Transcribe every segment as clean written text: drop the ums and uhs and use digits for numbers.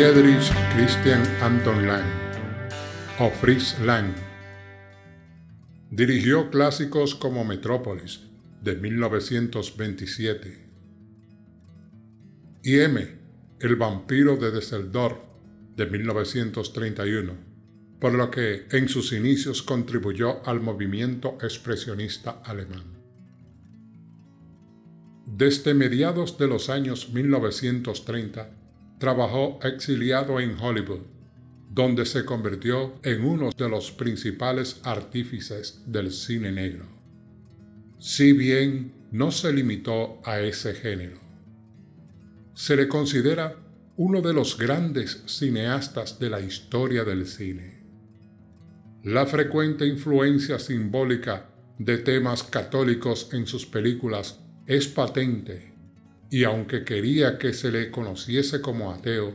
Friedrich Christian Anton Lang, o Fritz Lang. Dirigió clásicos como Metrópolis, de 1927, y M, El vampiro de Düsseldorf, de 1931, por lo que en sus inicios contribuyó al movimiento expresionista alemán. Desde mediados de los años 1930, trabajó exiliado en Hollywood, donde se convirtió en uno de los principales artífices del cine negro, si bien no se limitó a ese género. Se le considera uno de los grandes cineastas de la historia del cine. La frecuente influencia simbólica de temas católicos en sus películas es patente, y aunque quería que se le conociese como ateo,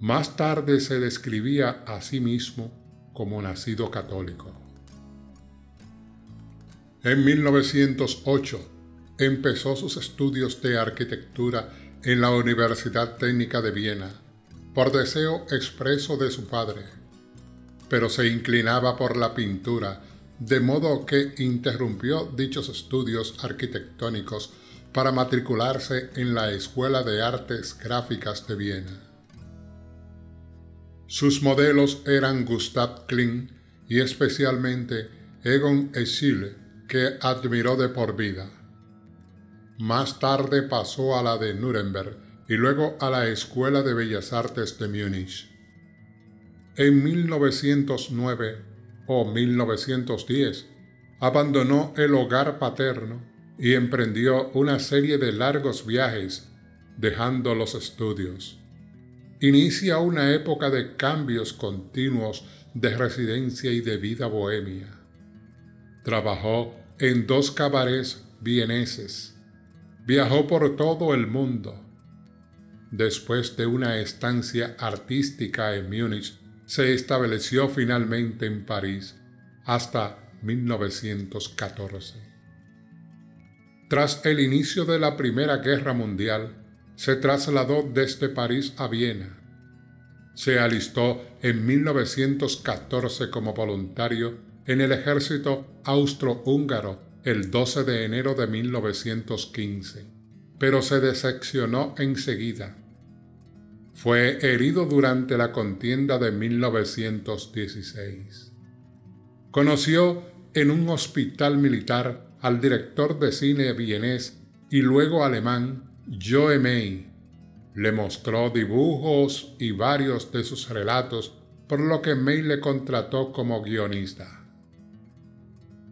más tarde se describía a sí mismo como nacido católico. En 1908 empezó sus estudios de arquitectura en la Universidad Técnica de Viena, por deseo expreso de su padre, pero se inclinaba por la pintura, de modo que interrumpió dichos estudios arquitectónicos para matricularse en la Escuela de Artes Gráficas de Viena. Sus modelos eran Gustav Klimt y especialmente Egon Schiele, que admiró de por vida. Más tarde pasó a la de Nuremberg y luego a la Escuela de Bellas Artes de Múnich. En 1909 o 1910 abandonó el hogar paterno y emprendió una serie de largos viajes, dejando los estudios. Inicia una época de cambios continuos de residencia y de vida bohemia. Trabajó en 2 cabarets vieneses. Viajó por todo el mundo. Después de una estancia artística en Múnich, se estableció finalmente en París hasta 1914. Tras el inicio de la Primera Guerra Mundial, se trasladó desde París a Viena. Se alistó en 1914 como voluntario en el ejército austrohúngaro el 12 de enero de 1915, pero se decepcionó enseguida. Fue herido durante la contienda de 1916. Conoció en un hospital militar al director de cine vienés y luego alemán Joe May. Le mostró dibujos y varios de sus relatos, por lo que May le contrató como guionista.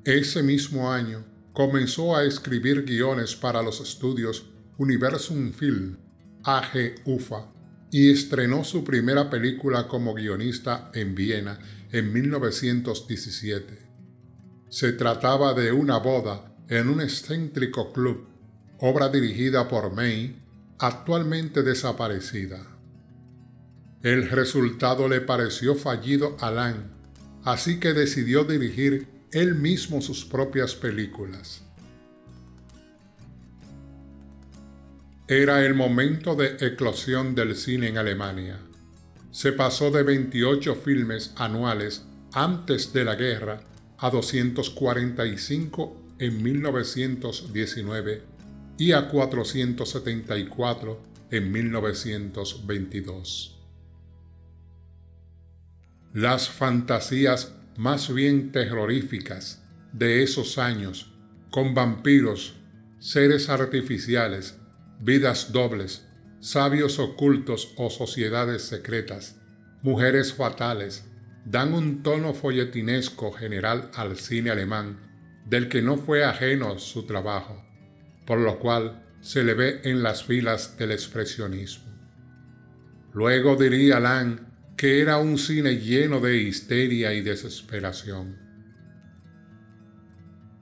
Ese mismo año comenzó a escribir guiones para los estudios Universum Film, AG UFA, y estrenó su primera película como guionista en Viena en 1917. Se trataba de Una boda en un excéntrico club, obra dirigida por May, actualmente desaparecida. El resultado le pareció fallido a Lang, así que decidió dirigir él mismo sus propias películas. Era el momento de eclosión del cine en Alemania. Se pasó de 28 filmes anuales antes de la guerra a 245 en 1919 y a 474 en 1922. Las fantasías más bien terroríficas de esos años, con vampiros, seres artificiales, vidas dobles, sabios ocultos o sociedades secretas, mujeres fatales, dan un tono folletinesco general al cine alemán, del que no fue ajeno su trabajo, por lo cual se le ve en las filas del expresionismo. Luego diría Lang que era un cine lleno de histeria y desesperación.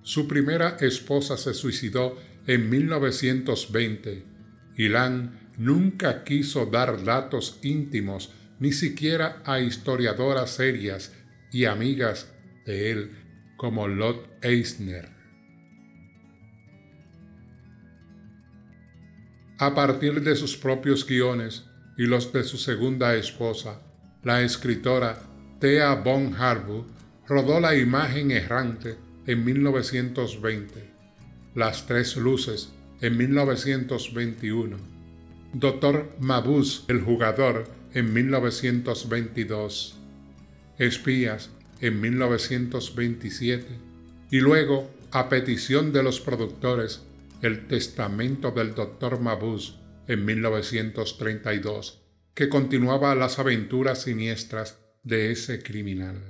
Su primera esposa se suicidó en 1920 y Lang nunca quiso dar datos íntimos ni siquiera a historiadoras serias y amigas de él como Lotte Eisner. A partir de sus propios guiones, y los de su segunda esposa, la escritora Thea von Harbou, rodó La imagen errante en 1920, Las tres luces en 1921, Dr. Mabuse el jugador en 1922, Espías en 1927 y luego, a petición de los productores, El testamento del Dr. Mabuse en 1932, que continuaba las aventuras siniestras de ese criminal.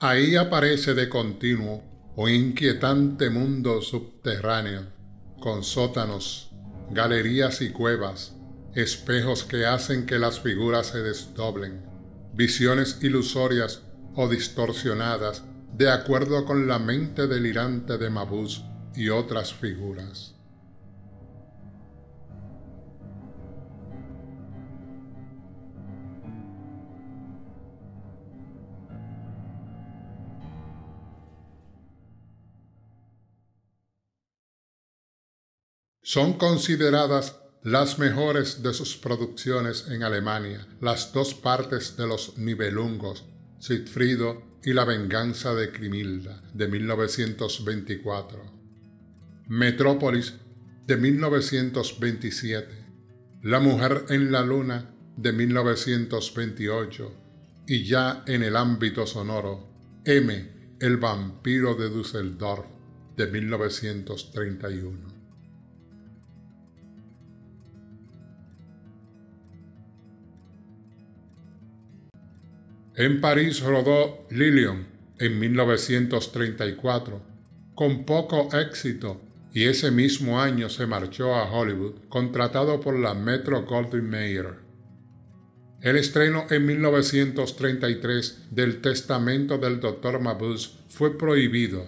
Ahí aparece de continuo un inquietante mundo subterráneo, con sótanos, galerías y cuevas, espejos que hacen que las figuras se desdoblen, visiones ilusorias o distorsionadas de acuerdo con la mente delirante de Mabuse y otras figuras. Son consideradas las mejores de sus producciones en Alemania, las dos partes de Los Nibelungos, Sigfrido y La venganza de Crimilda, de 1924, Metrópolis, de 1927, La mujer en la luna, de 1928, y ya en el ámbito sonoro, M, el vampiro de Düsseldorf, de 1931. En París rodó Lilion en 1934, con poco éxito, y ese mismo año se marchó a Hollywood, contratado por la Metro-Goldwyn-Mayer. El estreno en 1933 del Testamento del Dr. Mabuse fue prohibido.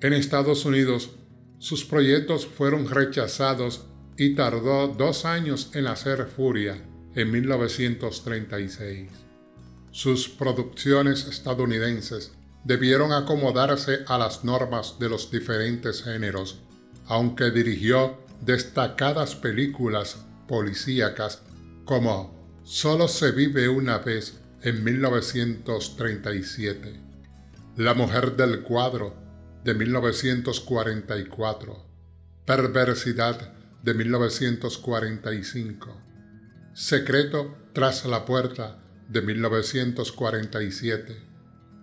En Estados Unidos, sus proyectos fueron rechazados y tardó 2 años en hacer Furia, en 1936. Sus producciones estadounidenses debieron acomodarse a las normas de los diferentes géneros, aunque dirigió destacadas películas policíacas como Solo se vive una vez en 1937, La mujer del cuadro de 1944, Perversidad de 1945, Secreto tras la puerta de 1947,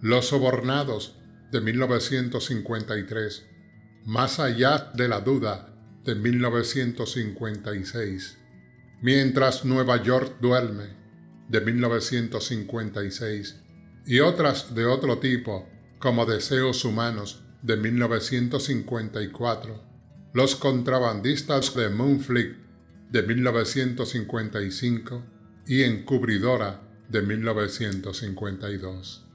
Los sobornados de 1953, Más allá de la duda de 1956, Mientras Nueva York duerme de 1956 y otras de otro tipo como Deseos humanos de 1954, Los contrabandistas de Moonfleet de 1955 y Encubridora de 1952.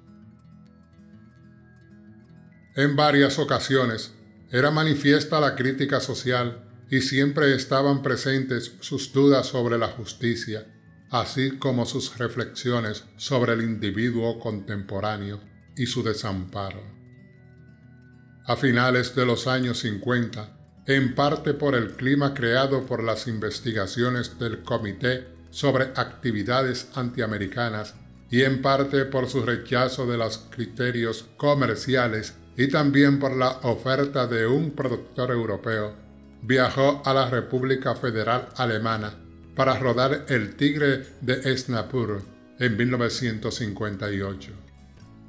En varias ocasiones era manifiesta la crítica social y siempre estaban presentes sus dudas sobre la justicia, así como sus reflexiones sobre el individuo contemporáneo y su desamparo. A finales de los años 50, en parte por el clima creado por las investigaciones del Comité sobre Actividades Antiamericanas y en parte por su rechazo de los criterios comerciales y también por la oferta de un productor europeo, viajó a la República Federal Alemana para rodar El tigre de Snapur en 1958,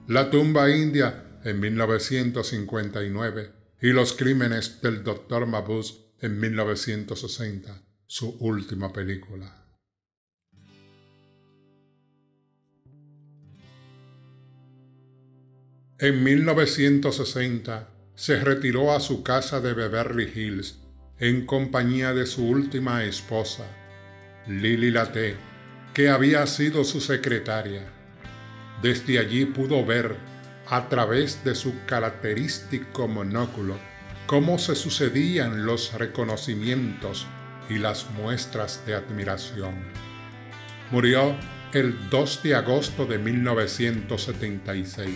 La tumba india en 1959 y Los crímenes del Dr. Mabuse en 1960, su última película. En 1960 se retiró a su casa de Beverly Hills en compañía de su última esposa, Lili Latté, que había sido su secretaria. Desde allí pudo ver, a través de su característico monóculo, cómo se sucedían los reconocimientos y las muestras de admiración. Murió el 2 de agosto de 1976.